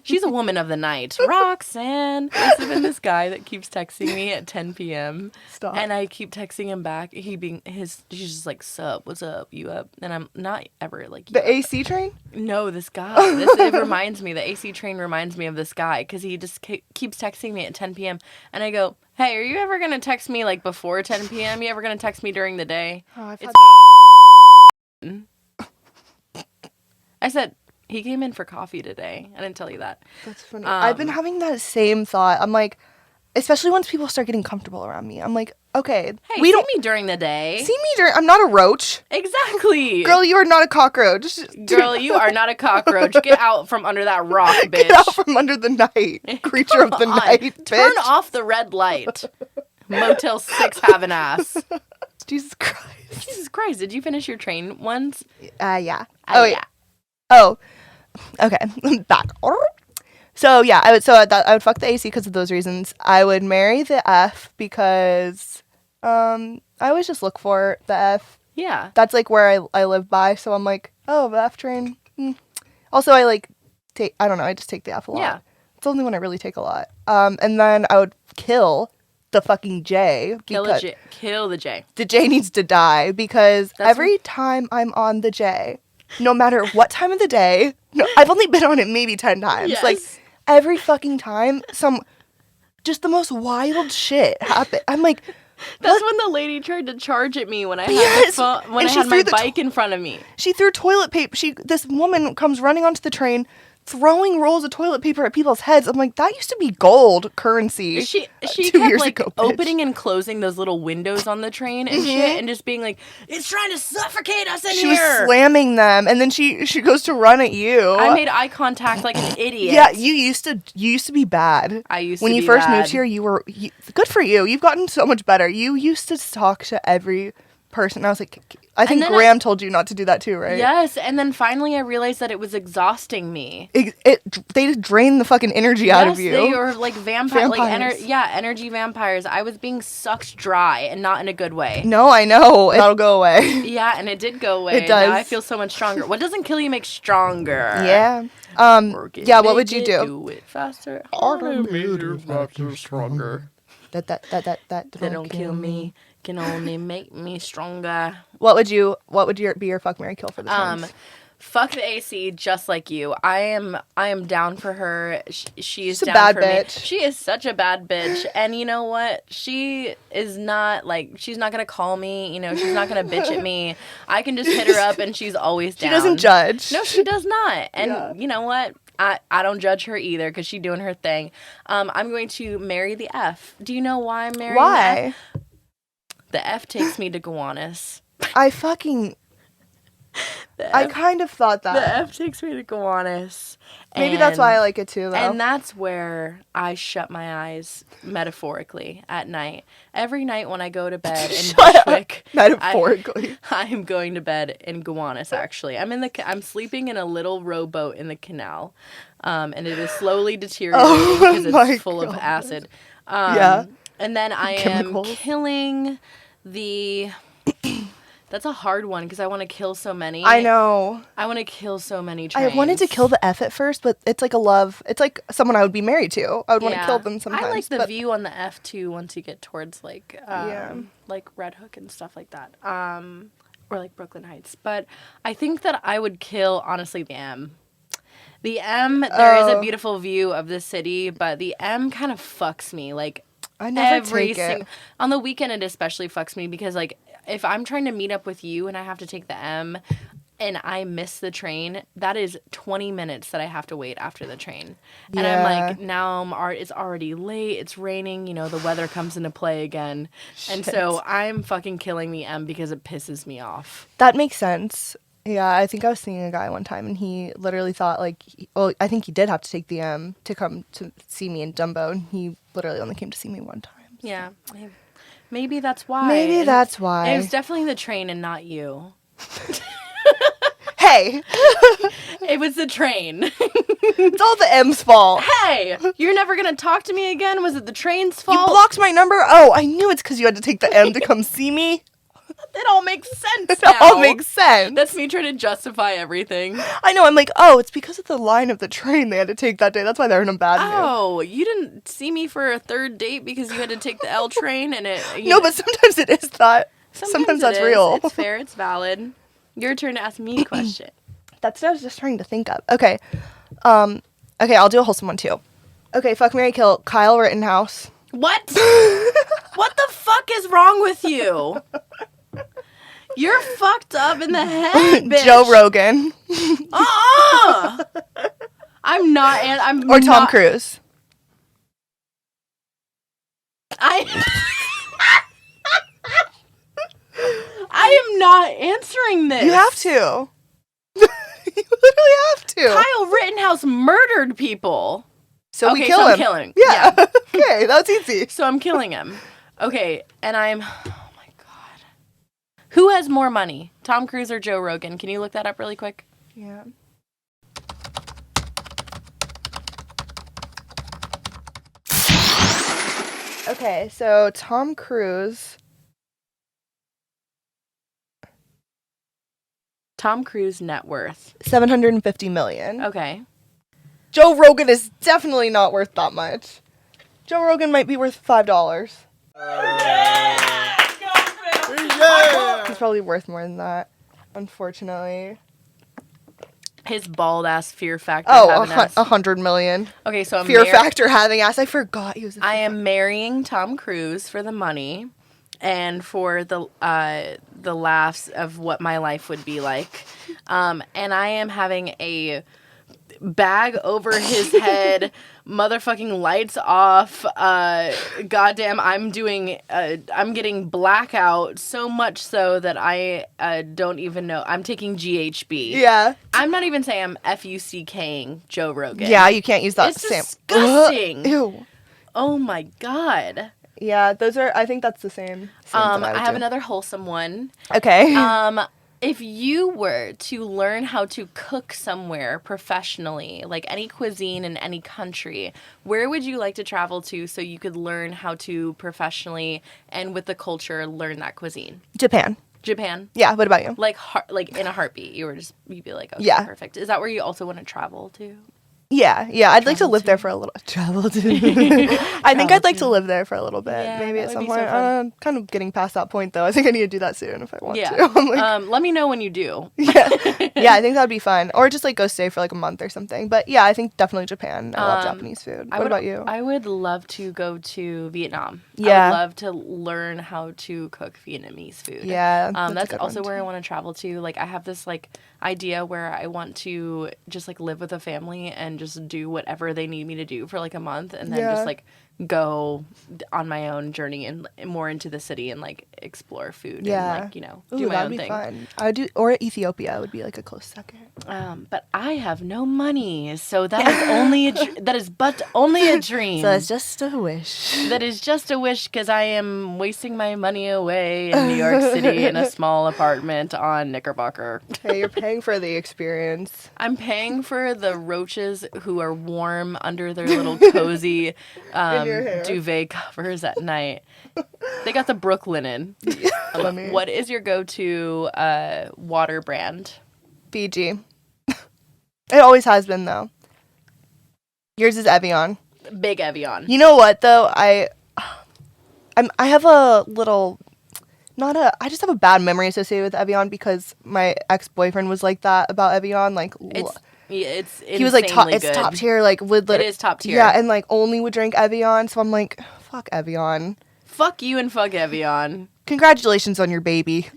She's a woman of the night. Roxanne. There's been this guy that keeps texting me at 10 p.m. Stop. And I keep texting him back. She's just like, sup, what's up, you up? And I'm not ever like, you The up. AC train? No, this guy. It reminds me, the AC train reminds me of this guy because he just keeps texting me at 10 p.m. And I go, hey, are you ever going to text me like before 10 p.m.? You ever going to text me during the day? Oh, I've had I said, he came in for coffee today. I didn't tell you that. That's funny. I've been having that same thought. I'm like, especially once people start getting comfortable around me. I'm like, okay, Hey, we see don't me during the day. see me during. I'm not a roach. Exactly. Girl, you are not a cockroach. Girl, you are not a cockroach. Get out from under that rock, bitch. Get out from under the night, creature of the Come on. night, bitch. Turn off the red light. Motel 6 have an ass. Jesus Christ. Jesus Christ, did you finish your train once? Yeah. Yeah. Oh, okay. Back. So yeah, I would fuck the AC because of those reasons. I would marry the F because I always just look for the F. Yeah. That's like where I live by, so I'm like, oh, the F train. Also, I like take. I don't know. I just take the F a lot. Yeah. It's the only one I really take a lot. And then I would kill the fucking J. Kill the J. The J needs to die because That's every time I'm on the J, no matter what time of the day, no, I've only been on it maybe 10 times. Yes. Like every fucking time, just the most wild shit happened. I'm like, That's when the lady tried to charge at me when I had Yes. my phone, when And I she had my threw the bike in front of me. she threw toilet paper. This woman comes running onto the train, throwing rolls of toilet paper at people's heads. I'm like, that used to be gold currency. She 2 kept years like ago, bitch. opening and closing those little windows on the train and shit, and just being like, "It's trying to suffocate us in She here." was slamming them, and then she goes to run at you. I made eye contact like an idiot. Yeah, you used to be bad. I used when to you be first bad. moved here. Good for you. You've gotten so much better. You used to talk to every person. I was like, I think then Graham told you not to do that too, right? Yes, and then finally I realized that it was exhausting me. They just drain the fucking energy out of you. They were like vampires. Vampires. Energy vampires. I was being sucked dry and not in a good way. No, I know. That'll go away. Yeah, and it did go away. It does. Now I feel so much stronger. What doesn't kill you makes stronger. Yeah. Work it, Yeah. What would make you it, do? Do it faster. That They don't kill me. Can only make me stronger. What would be your fuck, marry, kill for the trains? Fuck the AC, just like you. I am down for her. She's a down bad for me. bitch. She is such a bad bitch. And you know what? She is not she's not gonna call me. You know, she's not gonna bitch at me. I can just hit her up, and she's always down. She doesn't judge. No, she does not. And you know what? I don't judge her either because she's doing her thing. I'm going to marry the F. Do you know why I'm marrying the F? Why? The F takes me to Gowanus. I kind of thought that. The F takes me to Gowanus. Maybe that's why I like it too, though. And that's where I shut my eyes metaphorically at night. Every night when I go to bed in Bushwick, metaphorically. I am going to bed in Gowanus. Actually, I'm sleeping in a little rowboat in the canal, and it is slowly deteriorating because it's full of acid. Yeah. And then I Chemicals. am killing the. That's a hard one because I want to kill so many. I know. I want to kill so many trains. I wanted to kill the F at first, but it's like a love. It's like someone I would be married to. I would want to kill them sometimes. I like the view on the F too once you get towards like Red Hook and stuff like that. Or like Brooklyn Heights. But I think that I would kill, honestly, the M. The M, there is a beautiful view of the city, but the M kind of fucks me. Like, I never take it. On the weekend, it especially fucks me because, like, if I'm trying to meet up with you and I have to take the M and I miss the train, that is 20 minutes that I have to wait after the train. And I'm like, now it's already late, it's raining, you know, the weather comes into play again. Shit. And so I'm fucking killing the M because it pisses me off. That makes sense. Yeah, I think I was seeing a guy one time and he literally thought I think he did have to take the M to come to see me in Dumbo, and he literally only came to see me one time. So. Yeah, maybe that's why. Maybe that's why. It was definitely the train and not you. Hey! It was the train. It's all the M's fault. Hey! You're never going to talk to me again? Was it the train's fault? You blocked my number? Oh, I knew it's because you had to take the M to come see me. It all makes sense It now. all makes sense. That's me trying to justify everything. I know. I'm like, oh, it's because of the line of the train they had to take that day. That's why they're in a bad mood. Oh, you didn't see me for a third date because you had to take the L train and it... No, but sometimes it is that. Sometimes that's real. It's fair. It's valid. Your turn to ask me a question. That's what I was just trying to think of. Okay. Okay, I'll do a wholesome one too. Okay, fuck, marry, kill. Kyle Rittenhouse. What? What the fuck is wrong with you? You're fucked up in the head, bitch. Joe Rogan. I'm not. I'm or Tom not, Cruise. I am not answering this. You have to. You literally have to. Kyle Rittenhouse murdered people. So okay, we kill so him. I'm killing him. Yeah. Okay, that was easy. So I'm killing him. Okay, and oh my God. Who has more money, Tom Cruise or Joe Rogan? Can you look that up really quick? Yeah. Okay, so Tom Cruise. Tom Cruise net worth. $750 million. Okay. Joe Rogan is definitely not worth that much. Joe Rogan might be worth $5. He's probably worth more than that, unfortunately. His bald ass Fear Factor. Oh, $100 million. Okay, so I'm Fear Factor having ass. I forgot he was. I am marrying Tom Cruise for the money, and for the laughs of what my life would be like, and I am having a bag over his head, motherfucking lights off, goddamn, I'm getting blackout so much so that I don't even know. I'm taking GHB. Yeah. I'm not even saying I'm FUCKing Joe Rogan. Yeah, you can't use that. It's disgusting. Ew. Oh my God. Yeah, those are, I think that's the same. I have another wholesome one. Okay. If you were to learn how to cook somewhere professionally, like any cuisine in any country, where would you like to travel to so you could learn how to professionally and with the culture learn that cuisine? Japan. Yeah, what about you? Like in a heartbeat, you'd be like, okay, yeah. Perfect. Is that where you also want to travel to? Yeah, I'd like to Travel live there to. for a little travel to. I think I'd like to live there for a little bit, Yeah, maybe that at would some be so point. fun. Kind of getting past that point though. I think I need to do that soon if I want Yeah. to. I'm like, Let me know when you do. yeah, I think that'd be fun, or just like go stay for like a month or something. But yeah, I think definitely Japan. I love Japanese food. What about you? I would love to go to Vietnam. I Yeah. would love to learn how to cook Vietnamese food. Yeah, that's a that's good also one, where I too. want to travel to. Like, I have this like idea where I want to just like live with a family and just do whatever they need me to do for like a month, and then Yeah. just like go on my own journey and more into the city and like explore food Yeah. and like Ooh, do my that'd own be thing. fun. I would do, or Ethiopia would be like a close second. But I have no money, so that is only that is but only a dream. So it's just a wish. That is just a wish because I am wasting my money away in New York City in a small apartment on Knickerbocker. Hey, you're paying for the experience. I'm paying for the roaches who are warm under their little cozy your hair. duvet covers at night. They got the Brooklinen. Funny. What is your go-to water brand? Fiji. It always has been though. Yours is Evian. Big Evian. You know what though? I have a little, I just have a bad memory associated with Evian because my ex-boyfriend was like that about Evian. Like, It's he was like, insanely it's good. top tier. Like, would It is top tier. Yeah, and like only would drink Evian. So I'm like, fuck Evian. Fuck you and fuck Evian. Congratulations on your baby.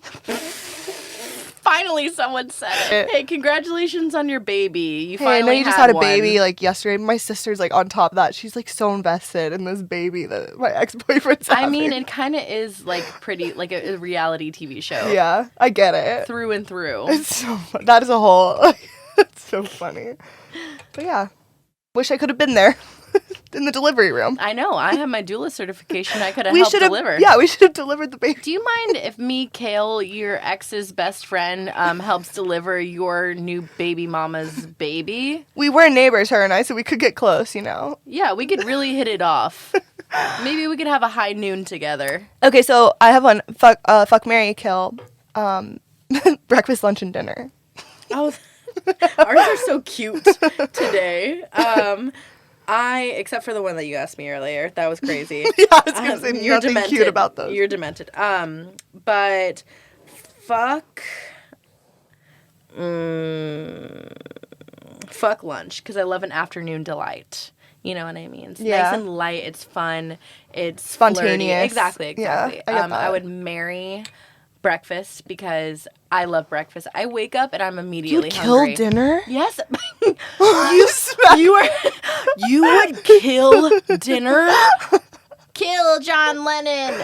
Finally, someone said it. Hey, congratulations on your baby. You Hey, I know finally you just had a one. baby like yesterday. My sister's like on top of that. She's like so invested in this baby that my ex-boyfriend's having. I mean, it kind of is like pretty, like a reality TV show. Yeah, I get it. Through and through. It's so fun. That is a whole. It's so funny. But yeah, wish I could have been there in the delivery room. I know. I have my doula certification. I could have We helped should have. deliver. Yeah, we should have delivered the baby. Do you mind if me, Kale, your ex's best friend, helps deliver your new baby mama's baby? We were neighbors, her and I, so we could get close. You know. Yeah, we could really hit it off. Maybe we could have a high noon together. Okay, so I have one. Fuck, marry, kill. Breakfast, lunch, and dinner. Oh, ours are so cute today. Except for the one that you asked me earlier, that was crazy. Yeah, I was gonna say You're nothing demented. cute about those. You're demented. But fuck, fuck lunch because I love an afternoon delight. You know what I mean? It's Yeah. nice and light. It's fun. It's Spontaneous. flirty. Exactly. Yeah, I get that. I would marry breakfast because I love breakfast. I wake up and I'm You immediately would kill hungry. dinner? Yes. You would kill dinner? Kill John Lennon.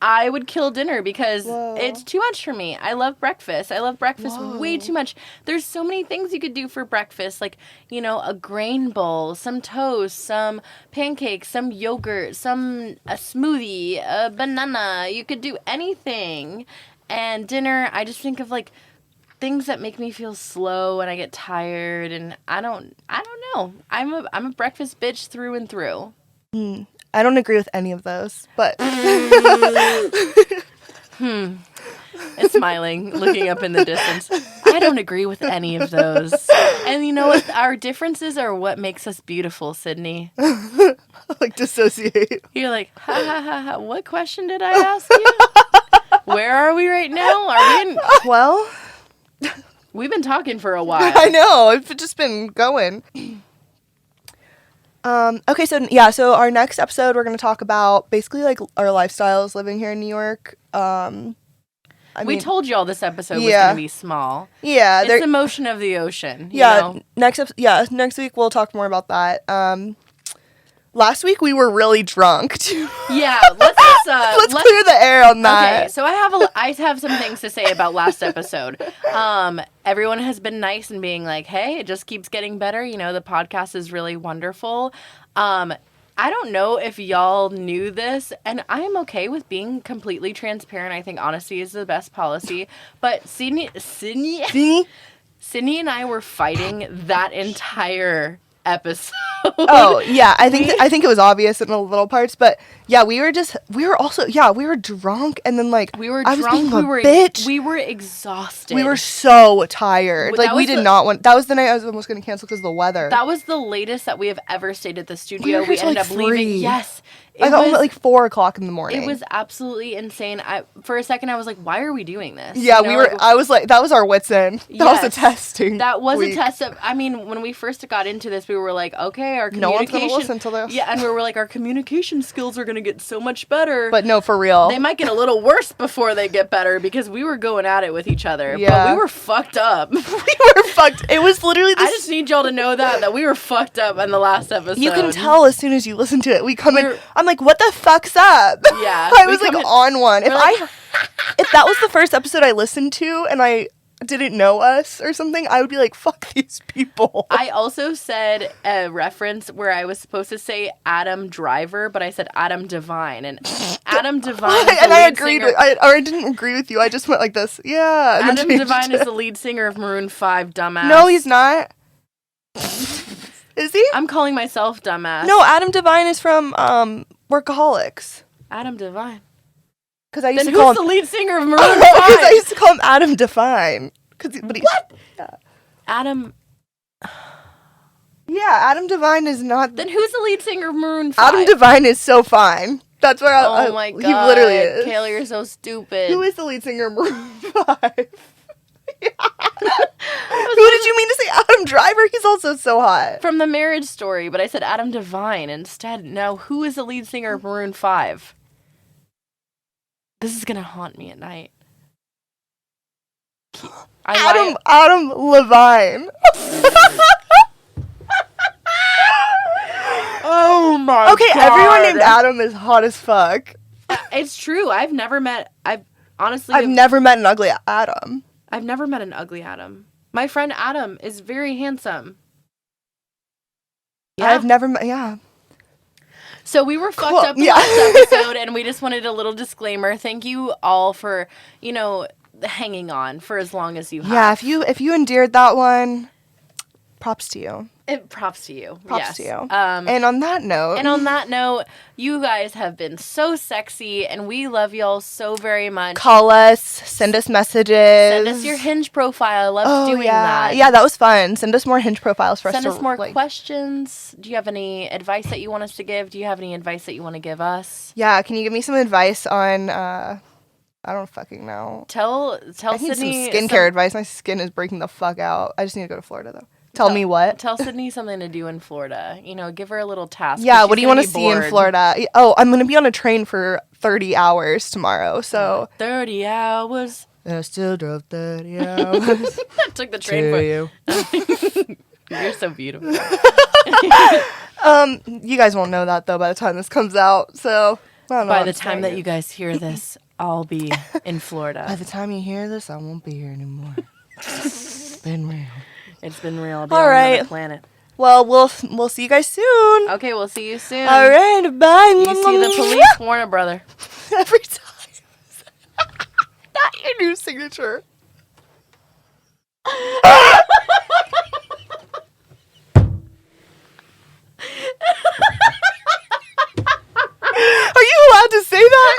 I would kill dinner because it's too much for me. I love breakfast. I love breakfast way too much. There's so many things you could do for breakfast, like, a grain bowl, some toast, some pancakes, some yogurt, a smoothie, a banana. You could do anything. And dinner, I just think of like things that make me feel slow and I get tired, and I don't know. I'm a breakfast bitch through and through. I don't agree with any of those, but And smiling, looking up in the distance. I don't agree with any of those. And you know what? Our differences are what makes us beautiful, Sydney. like dissociate. You're like, ha ha ha ha. What question did I ask you? Where are we right now? Are we in? Well, We've been talking for a while. I know. It's just been going. Okay, so our next episode we're gonna talk about basically like our lifestyles living here in New York. We told you all this episode was Yeah. going to be small. Yeah, It's the motion of the ocean. You yeah. know? Next week we'll talk more about that. Last week we were really drunk. Too. Yeah. Let's Clear the air on that. Okay, so I have some things to say about last episode. Everyone has been nice and being like, hey, it just keeps getting better. The podcast is really wonderful. I don't know if y'all knew this, and I am okay with being completely transparent. I think honesty is the best policy. But Sydney and I were fighting that entire episode. Oh yeah, I think it was obvious in the little parts, but Yeah, we were drunk, and then like We were I was drunk. being a We were bitch. we were exhausted. We were so tired. That Like we was did the- not want. That was the night I was almost gonna cancel because of the weather. That was the latest that we have ever stayed at the studio. We were We here till, ended like, up leaving. 3. Yes. I got home at like 4:00 in the morning. It was absolutely insane. For a second I was like, why are we doing this? Yeah, You know, we were. like, I was like, that was our wits end. That was a Yes. testing. That was week. a test of. I mean, when we first got into this, we were like, okay, our No one's communication. gonna listen to this. Yeah, and we were like, our communication skills are gonna get so much better. But no, for real. they might get a little worse before they get better because we were going at it with each other. Yeah. But we were fucked up. we were fucked. It was literally this. I just need y'all to know that we were fucked up in the last episode. You can tell as soon as you listen to it. We come in. We're- I'm like, what the fuck's up? Yeah, I we was like come in- on one. we're like- If that was the first episode I listened to and I didn't know us or something, I would be like, fuck these people. I also said a reference where I was supposed to say Adam Driver, but I said Adam Devine, and Adam Devine. Is the and I lead agreed. singer- I didn't agree with you. I just went like this. Yeah. and then Adam changed Devine it. is the lead singer of Maroon 5. Dumbass. No, he's not. Is he? I'm calling myself dumbass. No, Adam Devine is from Workaholics. Adam Devine. Because I used Then to call who's him. the lead singer of Maroon 5? Because I used to call him Adam Devine. What? Adam. Yeah, Adam Devine is not. Then who's the lead singer of Maroon 5? Adam Devine is so fine. That's where Oh my god. he literally is. Kale, you're so stupid. Who is the lead singer of Maroon 5? Yeah. Who did you mean to say Adam Driver? He's also so hot. From the Marriage Story, but I said Adam Devine instead. Now, who is the lead singer of Maroon 5? This is gonna haunt me at night. Adam Levine. Oh my Okay, everyone named Adam is hot as fuck. It's true. I've never met an ugly Adam. I've never met an ugly Adam. My friend Adam is very handsome. Yeah. I've never met. Yeah. So we were fucked Cool. up the Yeah. last episode, and we just wanted a little disclaimer. Thank you all for, hanging on for as long as you have. Yeah. If you endured that one, props to you. Props to you. Props Yes. to you. And And on that note, you guys have been so sexy, and we love y'all so very much. call us, send us messages. Send us your Hinge profile. I loved doing that. Yeah, that was fun. Send us more Hinge profiles for Send us us to more like, questions. Do you have any advice that you want us to give? Do you have any advice that you want to give us? Yeah, can you give me some advice on I don't fucking know. Tell I need some Sydney skincare advice. My skin is breaking the fuck out. I just need to go to Florida though. Tell me what? Tell Sydney something to do in Florida. Give her a little task. 'cause Yeah, she's what do you gonna want to be see in bored. Florida? Oh, I'm gonna be on a train for 30 hours tomorrow. So 30 hours. I still drove 30 hours. I took the train for you. You're so beautiful. You guys won't know that though by the time this comes out. So I don't know. By I'm the just time saying that it. you guys hear this, I'll be in By Florida. the time you hear this, I won't be here anymore. It's been real. It's been real. I'll be All on right. another planet. Well, we'll see you guys soon. Okay, we'll see you soon. All right, bye. You see the police, Warner Brother. every time. Not your new signature. Are you allowed to say that?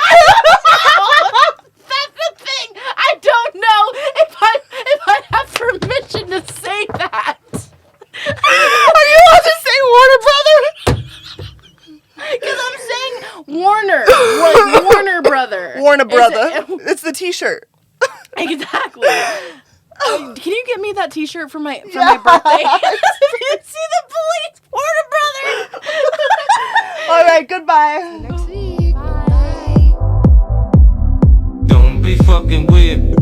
That's the thing. I don't know if I have permission to say that. Are you allowed to say Warner Brother? Because I'm saying Warner, like Warner Brother. Warner Brother. It's- It's the T-shirt. Exactly. Can you get me that T-shirt for my birthday? You see the police, Warner Brother. All right, goodbye. Next week. Don't be fucking weird.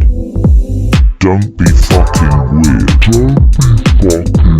Don't be fucking weird. Don't be fucking